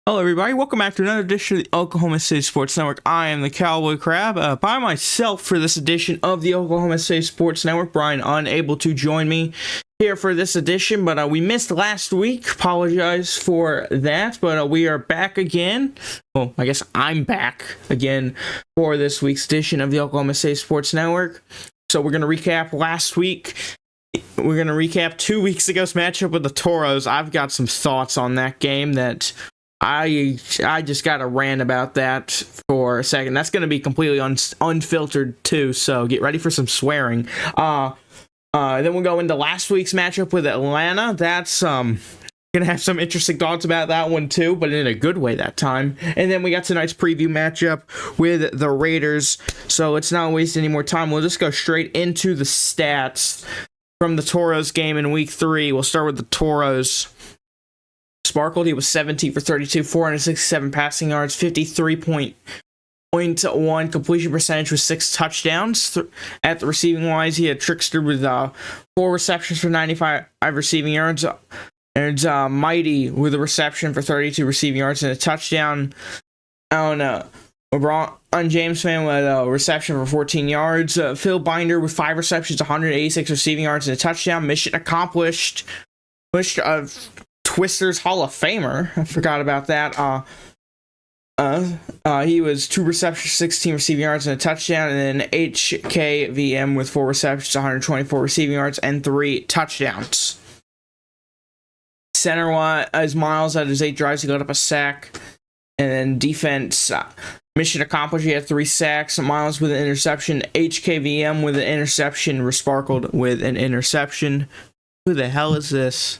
Hello everybody, welcome back to another edition of the Oklahoma City Sports Network. I am the Cowboy Crab, by myself for this edition of the Oklahoma City Sports Network. Brian unable to join me here for this edition, but we missed last week. Apologize for that, but we are back again. Well, I guess I'm back again for this week's edition of the Oklahoma City Sports Network. So we're going to recap last week. We're going to recap 2 weeks ago's matchup with the Toros. I've got some thoughts on that game that I just got to rant about that for a second. That's going to be completely unfiltered too, so get ready for some swearing. Then we'll go into last week's matchup with Atlanta. That's going to have some interesting thoughts about that one too, but in a good way that time. And then we got tonight's preview matchup with the Raiders. So let's not waste any more time. We'll just go straight into the stats from the Toros game in week 3. We'll start with the Toros. Sparkled, he was 17 for 32, 467 passing yards, 53.1 completion percentage with 6 touchdowns. At the receiving wise, he had Trickster with 4 receptions for 95 receiving yards, and Mighty with a reception for 32 receiving yards and a touchdown. LeBron James fan with a reception for 14 yards. Phil Binder with 5 receptions, 186 receiving yards and a touchdown. Mission accomplished. Twister's Hall of Famer. I forgot about that. He was 2 receptions, 16 receiving yards, and a touchdown. And then HKVM with 4 receptions, 124 receiving yards, and 3 touchdowns. Center-wise, Miles had his 8 drives. He got up a sack. And then defense, mission accomplished. He had 3 sacks. Miles with an interception. HKVM with an interception. Resparkled with an interception. Who the hell is this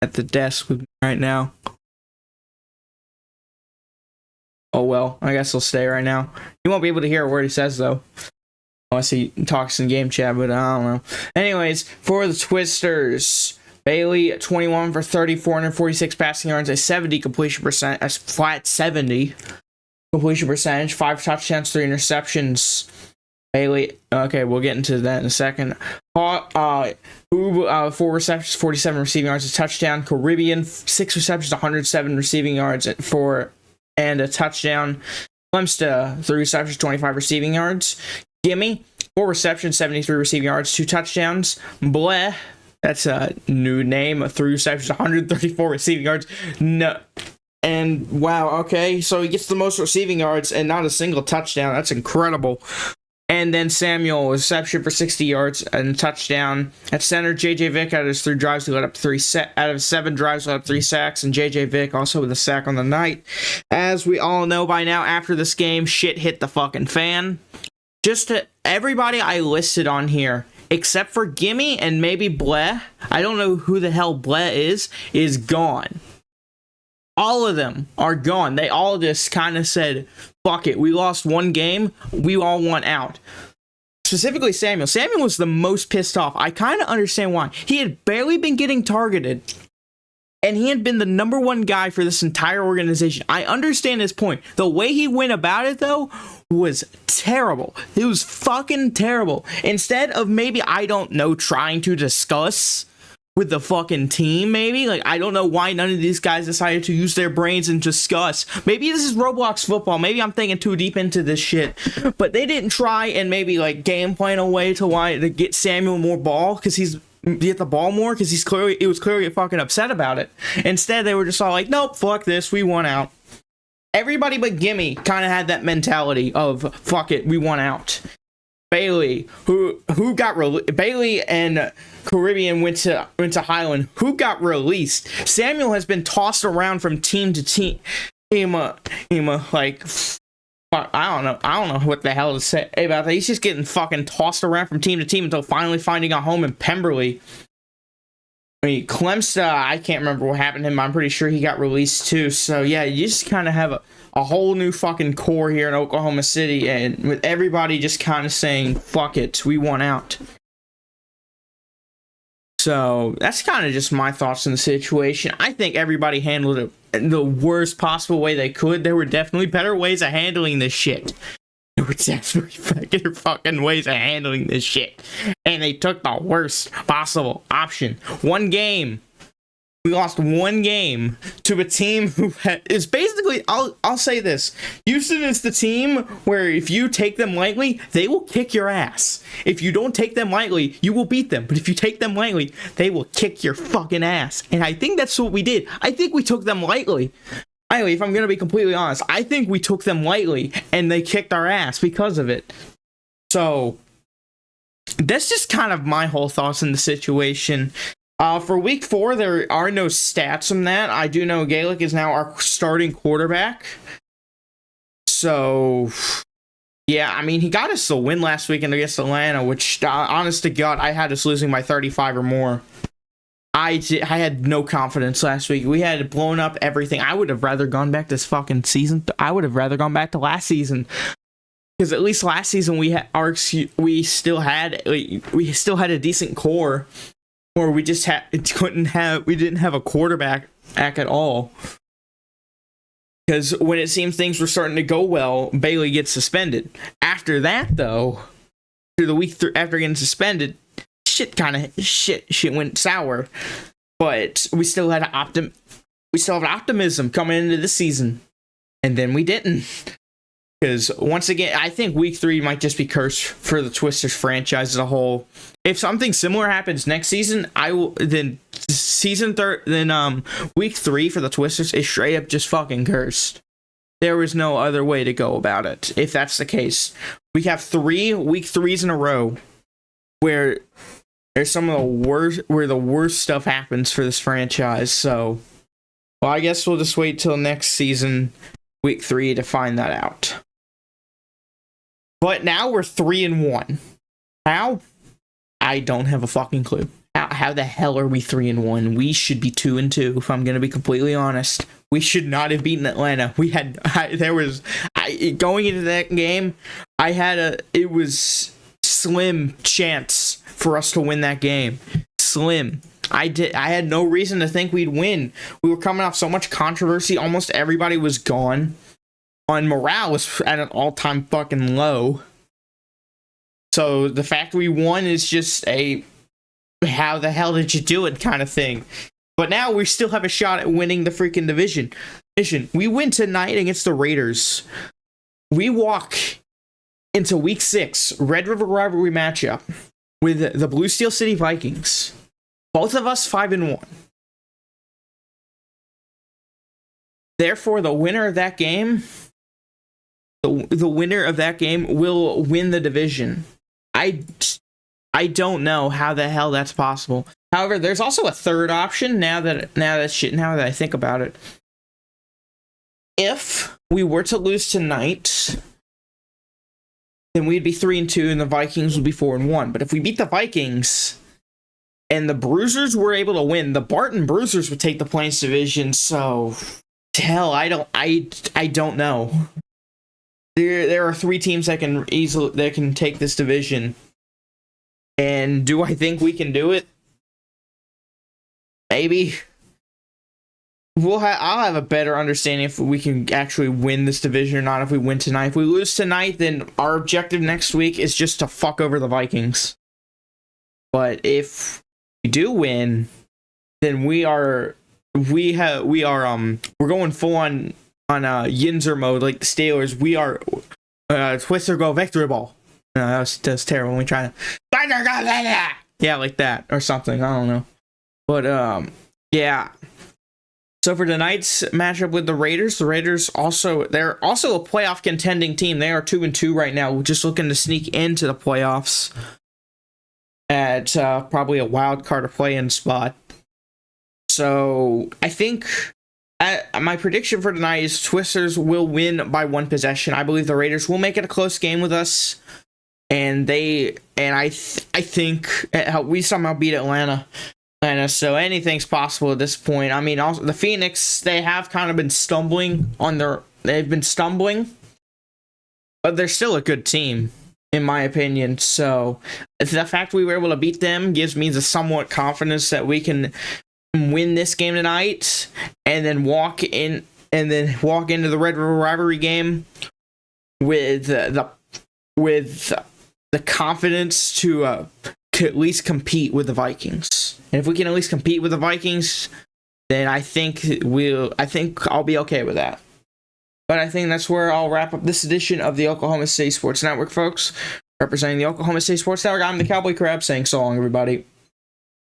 at the desk with me right now? Oh well, I guess he'll stay right now. You won't be able to hear a word he says though, unless he talks in game chat, but I don't know. Anyways, for the Twisters, Bailey 21 for 30, 446 passing yards, a 70 completion percent, a flat 70 completion percentage, 5 touchdowns, 3 interceptions. Bailey, okay, we'll get into that in a second. 4 receptions, 47 receiving yards, a touchdown. Caribbean, 6 receptions, 107 receiving yards and a touchdown. Clemson, 3 receptions, 25 receiving yards. Gimme, 4 receptions, 73 receiving yards, 2 touchdowns. Bleh, that's a new name, 3 receptions, 134 receiving yards. No. And wow, okay, so he gets the most receiving yards and not a single touchdown. That's incredible. And then Samuel, reception for 60 yards and a touchdown. At center, J.J. Vick out of his 3 drives, he let up 3 out of 7 drives, let up 3 sacks, and J.J. Vick also with a sack on the night. As we all know by now, after this game, shit hit the fucking fan. Just to everybody I listed on here, except for Gimme and maybe Bleh, I don't know who the hell Bleh is gone. All of them are gone. They all just kind of said, fuck it, we lost 1 game, we all want out. Specifically Samuel. Samuel was the most pissed off. I kind of understand why. He had barely been getting targeted, and he had been the number 1 guy for this entire organization. I understand his point. The way he went about it, though, was terrible. It was fucking terrible. Instead of maybe, I don't know, trying to discuss with the fucking team, maybe? Like, I don't know why none of these guys decided to use their brains and discuss. Maybe this is Roblox football. Maybe I'm thinking too deep into this shit. But they didn't try and maybe, like, game plan a way to get Samuel more ball, because get the ball more, because he was clearly fucking upset about it. Instead, they were just all like, nope, fuck this, we want out. Everybody but Gimme kind of had that mentality of, fuck it, we want out. Bailey, who got Bailey and Caribbean went to Highland, who got released. Samuel has been tossed around from team to team. Like, I don't know what the hell to say about that. He's just getting fucking tossed around from team to team until finally finding a home in Pemberley. I mean, Clemson, I can't remember what happened to him. I'm pretty sure he got released too. So yeah, you just kind of have a whole new fucking core here in Oklahoma City, and with everybody just kind of saying, fuck it, we want out. So that's kind of just my thoughts on the situation. I think everybody handled it in the worst possible way they could. There were definitely better ways of handling this shit. There were definitely better fucking ways of handling this shit. And they took the worst possible option. 1 game. We lost one game to a team who is basically, I'll say this. Houston is the team where if you take them lightly, they will kick your ass. If you don't take them lightly, you will beat them. But if you take them lightly, they will kick your fucking ass. And I think that's what we did. I think we took them lightly. Anyway, if I'm going to be completely honest, I think we took them lightly and they kicked our ass because of it. So that's just kind of my whole thoughts in the situation. For week 4, there are no stats on that. I do know Gaelic is now our starting quarterback. So, yeah, I mean, he got us a win last weekend against Atlanta, which, honest to God, I had us losing by 35 or more. I had no confidence last week. We had blown up everything. I would have rather gone back this fucking season. I would have rather gone back to last season. Because at least last season we still had a decent core. Or we just didn't have a quarterback at all. Because when it seemed things were starting to go well, Bailey gets suspended. After that, though, through the week after getting suspended, shit went sour. But we still had optimism coming into this season, and then we didn't. Because once again, I think week 3 might just be cursed for the Twisters franchise as a whole. If something similar happens next season, week 3 for the Twisters is straight up just fucking cursed. There was no other way to go about it. If that's the case, we have 3 week 3s in a row where there's some of the worst stuff happens for this franchise. So, well, I guess we'll just wait till next season, week 3, to find that out. But now we're 3-1. How? I don't have a fucking clue. How the hell are we 3-1? We should be 2-2. If I'm gonna be completely honest, we should not have beaten Atlanta. Going into that game, it was slim chance for us to win that game. Slim. I had no reason to think we'd win. We were coming off so much controversy. Almost everybody was gone. And morale was at an all-time fucking low. So the fact we won is just a how the hell did you do it kind of thing. But now we still have a shot at winning the freaking division. We win tonight against the Raiders. We walk into week 6, Red River rivalry matchup with the Blue Steel City Vikings. Both of us 5-1. Therefore, the winner of that game, the winner of that game will win the division. I don't know how the hell that's possible. However, there's also a third option now that I think about it. If we were to lose tonight, then we'd be 3-2 and the Vikings would be 4-1. But if we beat the Vikings and the Bruisers were able to win, the Barton Bruisers would take the Plains division. So, hell, I don't know. There are 3 teams that can take this division. And do I think we can do it? Maybe. I'll have a better understanding if we can actually win this division or not if we win tonight. If we lose tonight, then our objective next week is just to fuck over the Vikings. But if we do win, then we're going full on Yinzer mode like the Steelers. We are Twister go victory ball. No, that's terrible when we try to yeah, like that or something. I don't know. But yeah. So for tonight's matchup with the Raiders they're also a playoff contending team. They are 2-2 right now, just looking to sneak into the playoffs at probably a wild card or play-in spot. So I think my prediction for tonight is Twisters will win by 1 possession. I believe the Raiders will make it a close game with us, and I think we somehow beat Atlanta. So anything's possible at this point. I mean, also the Phoenix, they have kind of been stumbling they've been stumbling, but they're still a good team in my opinion. So the fact we were able to beat them gives me the somewhat confidence that we can win this game tonight and then walk into the Red River rivalry game with the confidence to at least compete with the Vikings. And if we can at least compete with the Vikings, then I think I'll be okay with that. But I think that's where I'll wrap up this edition of the Oklahoma State Sports Network, folks. Representing the Oklahoma State Sports Network, I'm the Cowboy Crab saying so long, everybody.